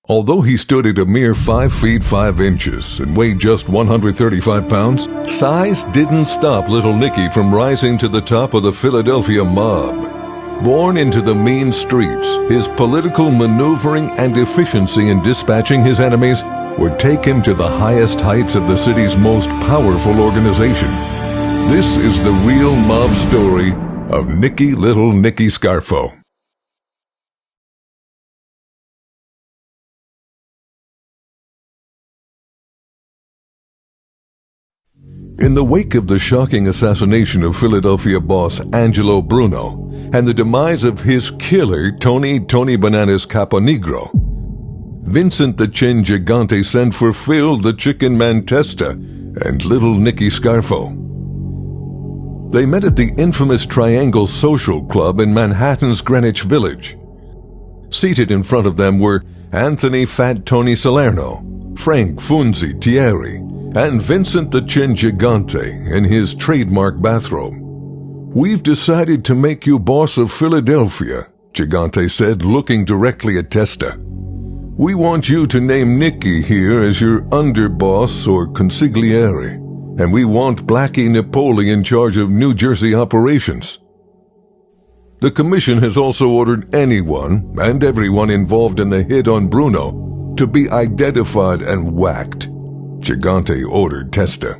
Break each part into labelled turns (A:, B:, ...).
A: Although he stood at a mere 5 feet 5 inches and weighed just 135 pounds, size didn't stop Little Nicky from rising to the top of the Philadelphia mob. Born into the mean streets, his political maneuvering and efficiency in dispatching his enemies would take him to the highest heights of the city's most powerful organization. This is the real mob story of Little Nicky Scarfo. In the wake of the shocking assassination of Philadelphia boss Angelo Bruno and the demise of his killer Tony Bananas Caponegro, Vincent the Chin Gigante sent for Phil the Chicken Man Testa and Little Nicky Scarfo. They met at the infamous Triangle Social Club in Manhattan's Greenwich Village. Seated in front of them were Anthony Fat Tony Salerno, Frank Funzi Thierry, and Vincent the Chin Gigante in his trademark bathrobe. "We've decided to make you boss of Philadelphia," Gigante said, looking directly at Testa. "We want you to name Nicky here as your underboss or consigliere, and we want Blackie Napoli in charge of New Jersey operations. The commission has also ordered anyone and everyone involved in the hit on Bruno to be identified and whacked," Gigante ordered Testa.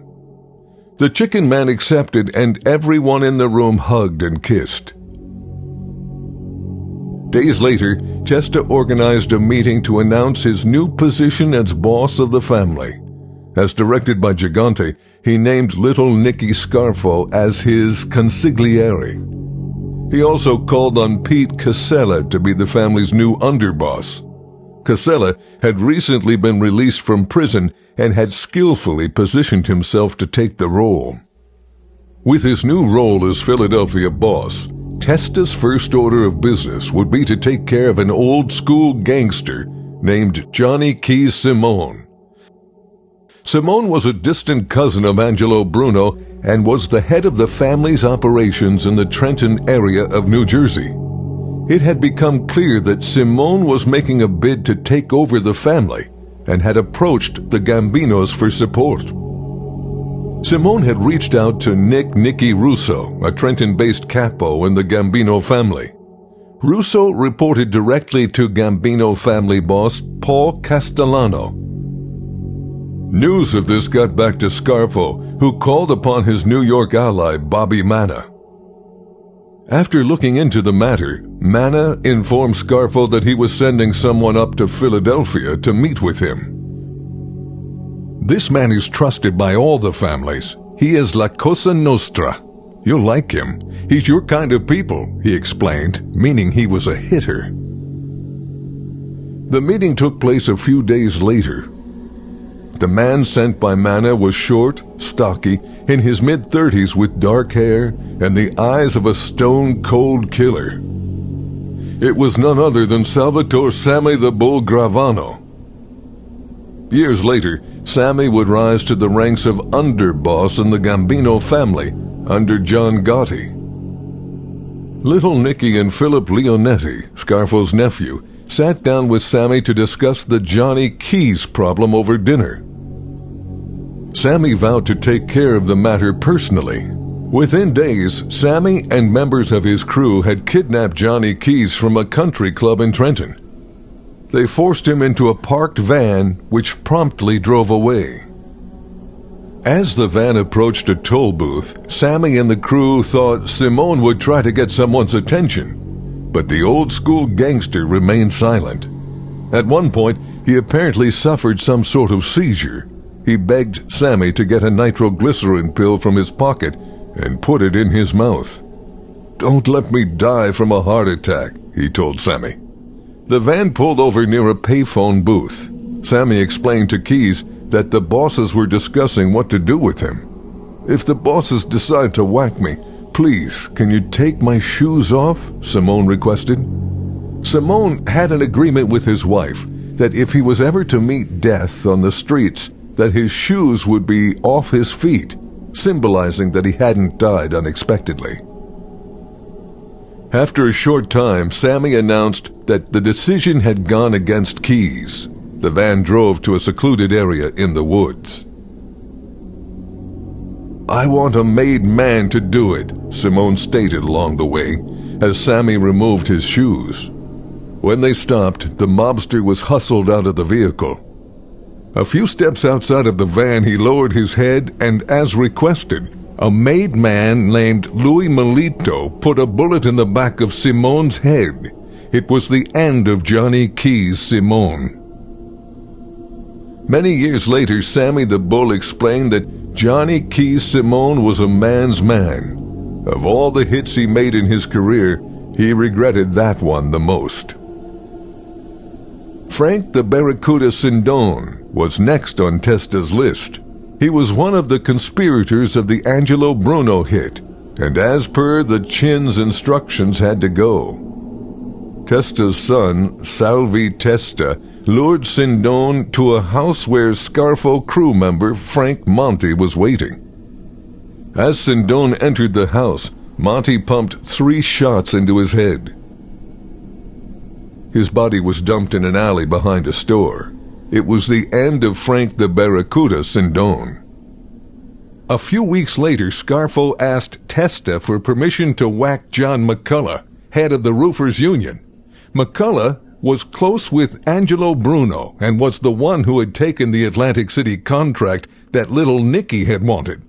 A: The Chicken Man accepted, and everyone in the room hugged and kissed. Days later, Testa organized a meeting to announce his new position as boss of the family. As directed by Gigante, he named Little Nicky Scarfo as his consigliere. He also called on Pete Casella to be the family's new underboss. Casella had recently been released from prison and had skillfully positioned himself to take the role. With his new role as Philadelphia boss, Testa's first order of business would be to take care of an old-school gangster named Johnny Keyes Simmone. Simmone was a distant cousin of Angelo Bruno and was the head of the family's operations in the Trenton area of New Jersey. It had become clear that Simmone was making a bid to take over the family and had approached the Gambinos for support. Simmone had reached out to Nicky Russo, a Trenton-based capo in the Gambino family. Russo reported directly to Gambino family boss Paul Castellano. News of this got back to Scarfo, who called upon his New York ally Bobby Manna. After looking into the matter, Manna informed Scarfo that he was sending someone up to Philadelphia to meet with him. "This man is trusted by all the families. He is La Cosa Nostra. You'll like him. He's your kind of people," he explained, meaning he was a hitter. The meeting took place a few days later. The man sent by Manna was short, stocky, in his mid-30s with dark hair and the eyes of a stone-cold killer. It was none other than Salvatore Sammy the Bull Gravano. Years later, Sammy would rise to the ranks of underboss in the Gambino family under John Gotti. Little Nicky and Philip Leonetti, Scarfo's nephew, sat down with Sammy to discuss the Johnny Keyes problem over dinner. Sammy vowed to take care of the matter personally. Within days, Sammy and members of his crew had kidnapped Johnny Keyes from a country club in Trenton. They forced him into a parked van, which promptly drove away. As the van approached a toll booth, Sammy and the crew thought Simmone would try to get someone's attention, but the old-school gangster remained silent. At one point, he apparently suffered some sort of seizure. He begged Sammy to get a nitroglycerin pill from his pocket and put it in his mouth. "Don't let me die from a heart attack," he told Sammy. The van pulled over near a payphone booth. Sammy explained to Keyes that the bosses were discussing what to do with him. "If the bosses decide to whack me, please, can you take my shoes off?" Simmone requested. Simmone had an agreement with his wife that if he was ever to meet death on the streets, that his shoes would be off his feet, symbolizing that he hadn't died unexpectedly. After a short time, Sammy announced that the decision had gone against Keyes. The van drove to a secluded area in the woods. "I want a made man to do it," Simmone stated along the way, as Sammy removed his shoes. When they stopped, the mobster was hustled out of the vehicle. A few steps outside of the van, he lowered his head, and as requested, a made man named Louis Melito put a bullet in the back of Simmone's head. It was the end of Johnny Keyes Simmone. Many years later, Sammy the Bull explained that Johnny Keyes Simmone was a man's man. Of all the hits he made in his career, he regretted that one the most. Frank the Barracuda Sindone was next on Testa's list. He was one of the conspirators of the Angelo Bruno hit, and as per the Chin's instructions had to go. Testa's son, Salvi Testa, lured Sindone to a house where Scarfo crew member Frank Monty was waiting. As Sindone entered the house, Monty pumped 3 shots into his head. His body was dumped in an alley behind a store. It was the end of Frank the Barracuda Sindone. A few weeks later, Scarfo asked Testa for permission to whack John McCullough, head of the Roofers Union. McCullough was close with Angelo Bruno and was the one who had taken the Atlantic City contract that Little Nicky had wanted.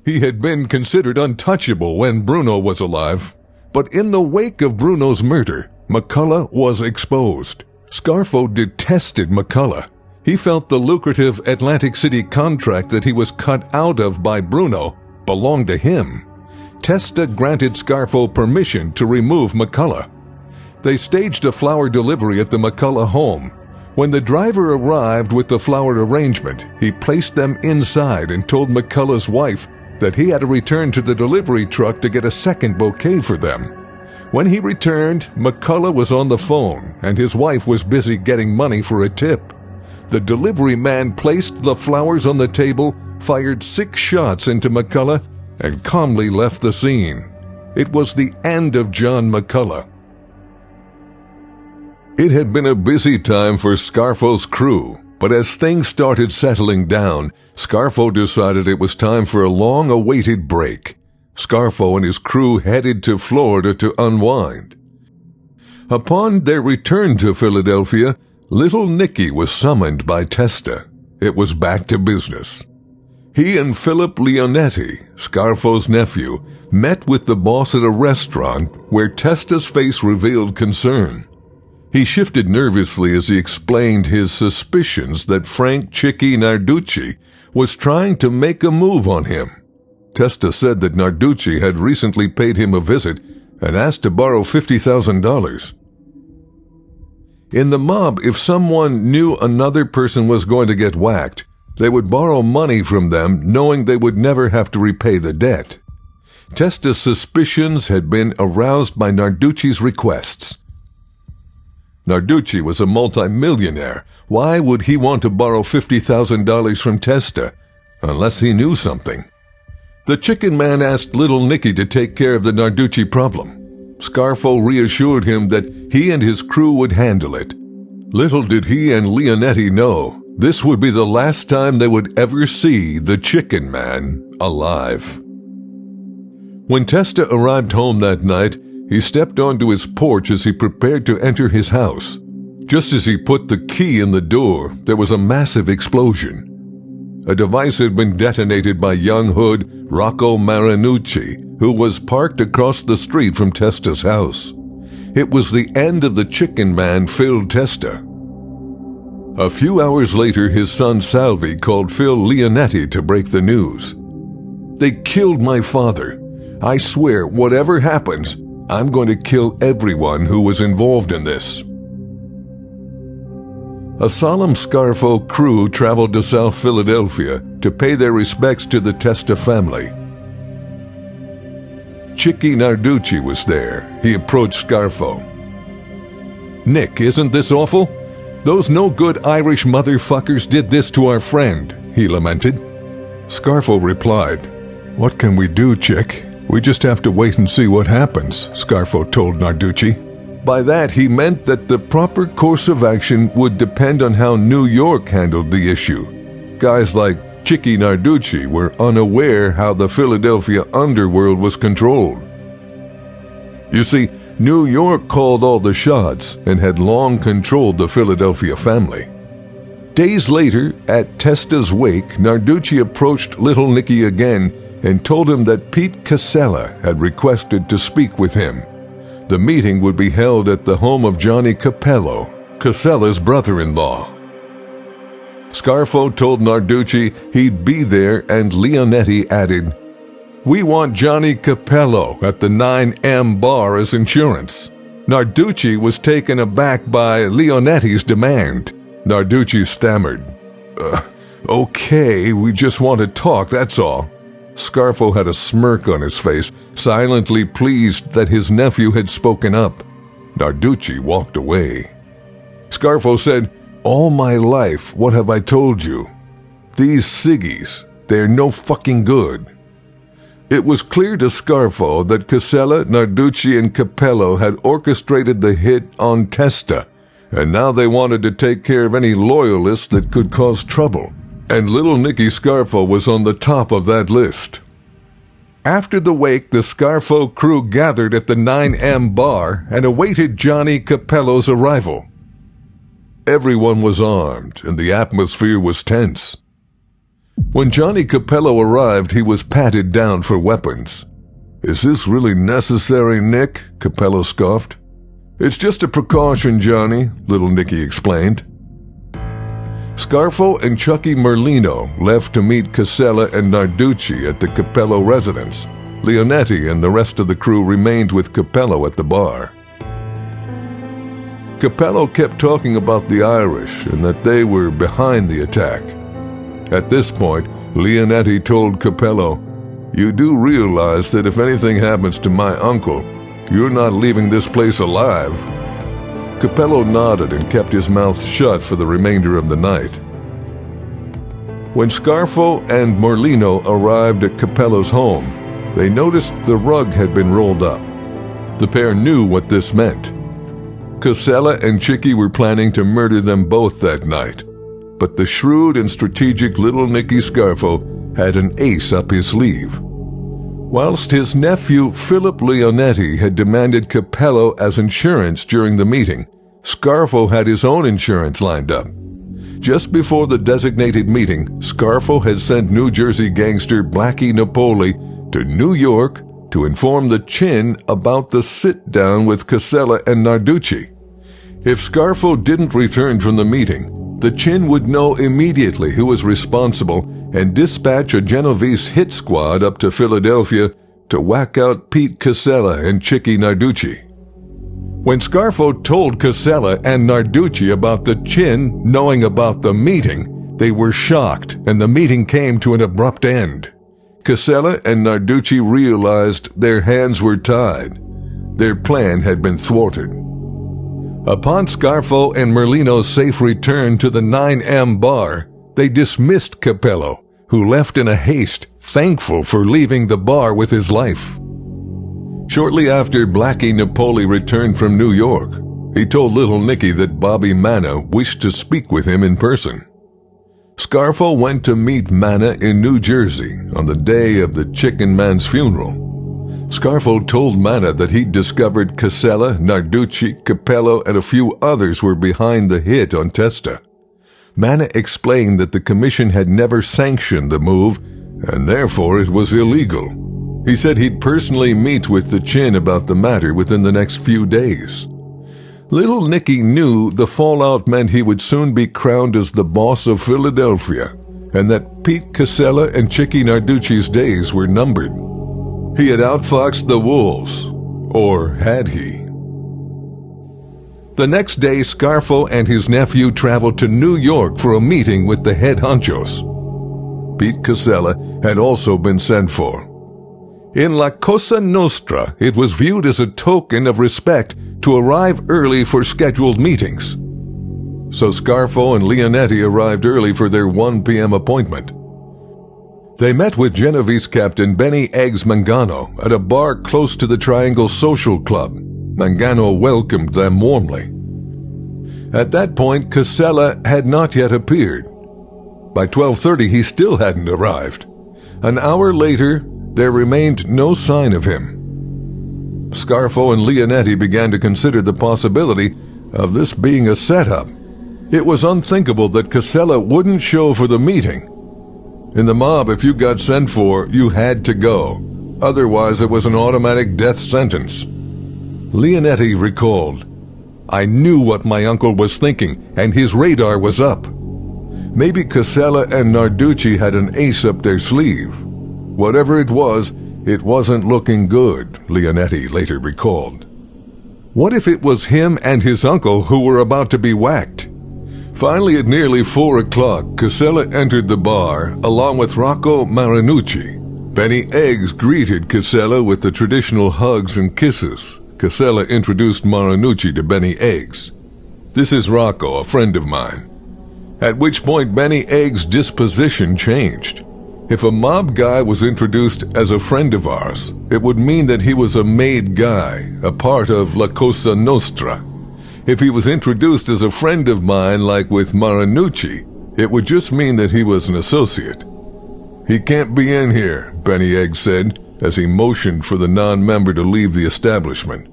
A: He had been considered untouchable when Bruno was alive, but in the wake of Bruno's murder, McCullough was exposed. Scarfo detested McCullough. He felt the lucrative Atlantic City contract that he was cut out of by Bruno belonged to him. Testa granted Scarfo permission to remove McCullough. They staged a flower delivery at the McCullough home. When the driver arrived with the flower arrangement, he placed them inside and told McCullough's wife that he had to return to the delivery truck to get a second bouquet for them. When he returned, McCullough was on the phone, and his wife was busy getting money for a tip. The delivery man placed the flowers on the table, fired 6 shots into McCullough, and calmly left the scene. It was the end of John McCullough. It had been a busy time for Scarfo's crew, but as things started settling down, Scarfo decided it was time for a long-awaited break. Scarfo and his crew headed to Florida to unwind. Upon their return to Philadelphia, Little Nicky was summoned by Testa. It was back to business. He and Philip Leonetti, Scarfo's nephew, met with the boss at a restaurant where Testa's face revealed concern. He shifted nervously as he explained his suspicions that Frank "Chicky" Narducci was trying to make a move on him. Testa said that Narducci had recently paid him a visit and asked to borrow $50,000. In the mob, if someone knew another person was going to get whacked, they would borrow money from them knowing they would never have to repay the debt. Testa's suspicions had been aroused by Narducci's requests. Narducci was a multimillionaire. Why would he want to borrow $50,000 from Testa unless he knew something? The chicken man asked Little Nicky to take care of the Narducci problem. Scarfo reassured him that he and his crew would handle it. Little did he and Leonetti know this would be the last time they would ever see the chicken man alive. When Testa arrived home that night, he stepped onto his porch as he prepared to enter his house. Just as he put the key in the door, there was a massive explosion. A device had been detonated by young hood Rocco Marinucci, who was parked across the street from Testa's house. It was the end of the chicken man, Phil Testa. A few hours later, his son Salvi called Phil Leonetti to break the news. "They killed my father. I swear, whatever happens, I'm going to kill everyone who was involved in this." A solemn Scarfo crew traveled to South Philadelphia to pay their respects to the Testa family. Chicky Narducci was there. He approached Scarfo. "Nick, isn't this awful? Those no-good Irish motherfuckers did this to our friend," he lamented. Scarfo replied, "What can we do, Chick? We just have to wait and see what happens," Scarfo told Narducci. By that, he meant that the proper course of action would depend on how New York handled the issue. Guys like Chicky Narducci were unaware how the Philadelphia underworld was controlled. You see, New York called all the shots and had long controlled the Philadelphia family. Days later, at Testa's wake, Narducci approached Little Nicky again and told him that Pete Casella had requested to speak with him. The meeting would be held at the home of Johnny Capello, Casella's brother-in-law. Scarfo told Narducci he'd be there, and Leonetti added, "We want Johnny Capello at the 9M bar as insurance." Narducci was taken aback by Leonetti's demand. Narducci stammered, "Okay, we just want to talk, that's all." Scarfo had a smirk on his face, silently pleased that his nephew had spoken up. Narducci walked away. Scarfo said, "All my life, what have I told you? These ciggies, they're no fucking good." It was clear to Scarfo that Casella, Narducci, and Capello had orchestrated the hit on Testa, and now they wanted to take care of any loyalists that could cause trouble. And Little Nicky Scarfo was on the top of that list. After the wake, the Scarfo crew gathered at the 9M bar and awaited Johnny Capello's arrival. Everyone was armed, and the atmosphere was tense. When Johnny Capello arrived, he was patted down for weapons. "Is this really necessary, Nick?" Capello scoffed. "It's just a precaution, Johnny," Little Nicky explained. Scarfo and Chucky Merlino left to meet Casella and Narducci at the Capello residence. Leonetti and the rest of the crew remained with Capello at the bar. Capello kept talking about the Irish and that they were behind the attack. At this point, Leonetti told Capello, "You do realize that if anything happens to my uncle, you're not leaving this place alive?" Capello nodded and kept his mouth shut for the remainder of the night. When Scarfo and Merlino arrived at Capello's home, they noticed the rug had been rolled up. The pair knew what this meant. Casella and Chicky were planning to murder them both that night, but the shrewd and strategic Little Nicky Scarfo had an ace up his sleeve. Whilst his nephew Philip Leonetti had demanded Capello as insurance during the meeting, Scarfo had his own insurance lined up. Just before the designated meeting, Scarfo had sent New Jersey gangster Blackie Napoli to New York to inform the Chin about the sit-down with Casella and Narducci. If Scarfo didn't return from the meeting, the Chin would know immediately who was responsible and dispatch a Genovese hit squad up to Philadelphia to whack out Pete Casella and Chicky Narducci. When Scarfo told Casella and Narducci about the Chin knowing about the meeting, they were shocked and the meeting came to an abrupt end. Casella and Narducci realized their hands were tied. Their plan had been thwarted. Upon Scarfo and Merlino's safe return to the 9M bar, they dismissed Capello, who left in a haste, thankful for leaving the bar with his life. Shortly after Blackie Napoli returned from New York, he told Little Nicky that Bobby Manna wished to speak with him in person. Scarfo went to meet Manna in New Jersey on the day of the Chicken Man's funeral. Scarfo told Manna that he'd discovered Casella, Narducci, Capello, and a few others were behind the hit on Testa. Manna explained that the commission had never sanctioned the move, and therefore it was illegal. He said he'd personally meet with the Chin about the matter within the next few days. Little Nicky knew the fallout meant he would soon be crowned as the boss of Philadelphia, and that Pete Casella and Chicky Narducci's days were numbered. He had outfoxed the wolves, or had he? The next day, Scarfo and his nephew traveled to New York for a meeting with the head honchos. Pete Casella had also been sent for. In La Cosa Nostra, it was viewed as a token of respect to arrive early for scheduled meetings. So Scarfo and Leonetti arrived early for their 1 p.m. appointment. They met with Genovese captain Benny Eggs Mangano at a bar close to the Triangle Social Club. Mangano welcomed them warmly. At that point, Casella had not yet appeared. By 12:30, he still hadn't arrived. An hour later, there remained no sign of him. Scarfo and Leonetti began to consider the possibility of this being a setup. It was unthinkable that Casella wouldn't show for the meeting. In the mob, if you got sent for, you had to go. Otherwise, it was an automatic death sentence. Leonetti recalled, "I knew what my uncle was thinking, and his radar was up." Maybe Casella and Narducci had an ace up their sleeve. Whatever it wasn't looking good, Leonetti later recalled. What if it was him and his uncle who were about to be whacked? Finally, at nearly 4 o'clock, Casella entered the bar, along with Rocco Marinucci. Benny Eggs greeted Casella with the traditional hugs and kisses. Casella introduced Marinucci to Benny Eggs. "This is Rocco, a friend of mine." At which point Benny Eggs' disposition changed. If a mob guy was introduced as a friend of ours, it would mean that he was a made guy, a part of La Cosa Nostra. If he was introduced as a friend of mine, like with Marinucci, it would just mean that he was an associate. "He can't be in here," Benny Eggs said, as he motioned for the non-member to leave the establishment.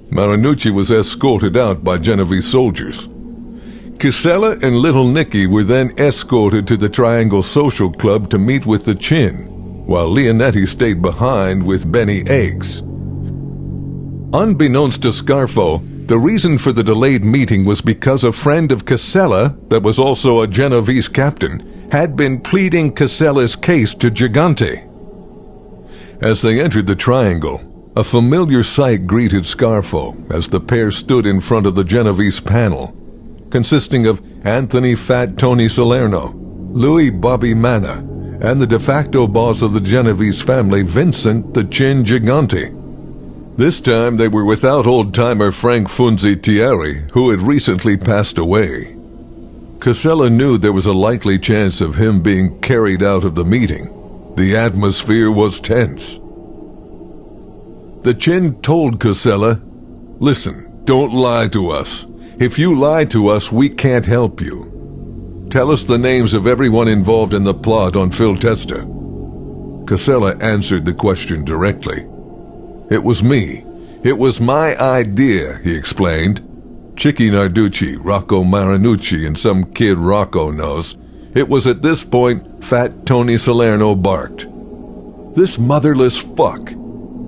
A: Marinucci was escorted out by Genovese soldiers. Casella and Little Nicky were then escorted to the Triangle Social Club to meet with the Chin, while Leonetti stayed behind with Benny Eggs. Unbeknownst to Scarfo, the reason for the delayed meeting was because a friend of Casella, that was also a Genovese captain, had been pleading Casella's case to Gigante. As they entered the Triangle, a familiar sight greeted Scarfo as the pair stood in front of the Genovese panel, consisting of Anthony Fat Tony Salerno, Louis Bobby Manna, and the de facto boss of the Genovese family, Vincent the Chin Gigante. This time they were without old-timer Frank Funzi Thierry, who had recently passed away. Casella knew there was a likely chance of him being carried out of the meeting. The atmosphere was tense. The Chin told Casella, "Listen, don't lie to us. If you lie to us, we can't help you. Tell us the names of everyone involved in the plot on Phil Testa." Casella answered the question directly. "It was me. It was my idea," he explained. Chicky Narducci, Rocco Marinucci, and some kid Rocco knows. It was at this point Fat Tony Salerno barked. "This motherless fuck!"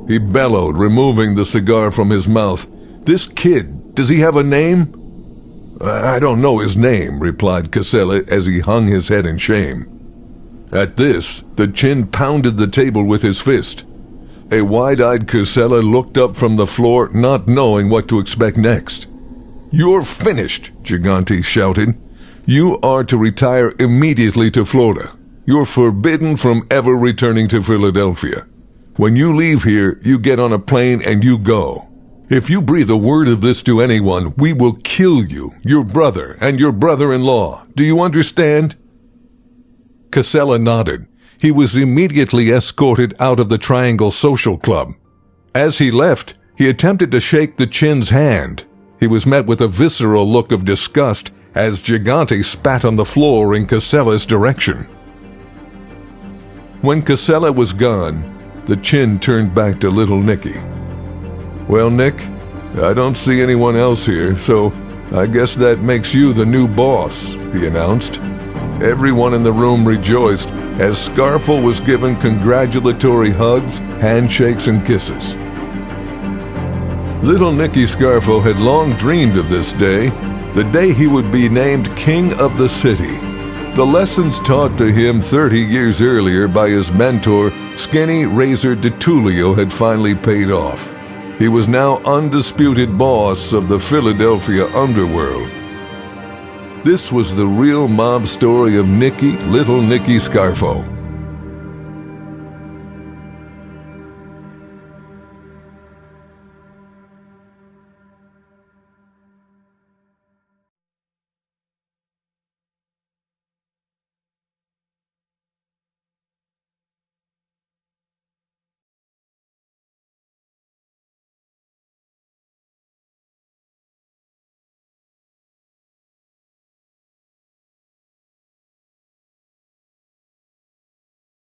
A: He bellowed, removing the cigar from his mouth. "This kid, does he have a name?" "I don't know his name," replied Casella as he hung his head in shame. At this, the Chin pounded the table with his fist. A wide-eyed Casella looked up from the floor, not knowing what to expect next. "You're finished," Gigante shouted. "You are to retire immediately to Florida. You're forbidden from ever returning to Philadelphia. When you leave here, you get on a plane and you go. If you breathe a word of this to anyone, we will kill you, your brother, and your brother-in-law. Do you understand?" Casella nodded. He was immediately escorted out of the Triangle Social Club. As he left, he attempted to shake the Chin's hand. He was met with a visceral look of disgust as Gigante spat on the floor in Casella's direction. When Casella was gone, the Chin turned back to Little Nicky. "Well, Nick, I don't see anyone else here, so I guess that makes you the new boss," he announced. Everyone in the room rejoiced as Scarfo was given congratulatory hugs, handshakes, and kisses. Little Nicky Scarfo had long dreamed of this day, the day he would be named King of the City. The lessons taught to him 30 years earlier by his mentor, Skinny Razor DiTullio, had finally paid off. He was now undisputed boss of the Philadelphia underworld. This was the real mob story of Little Nicky Scarfo.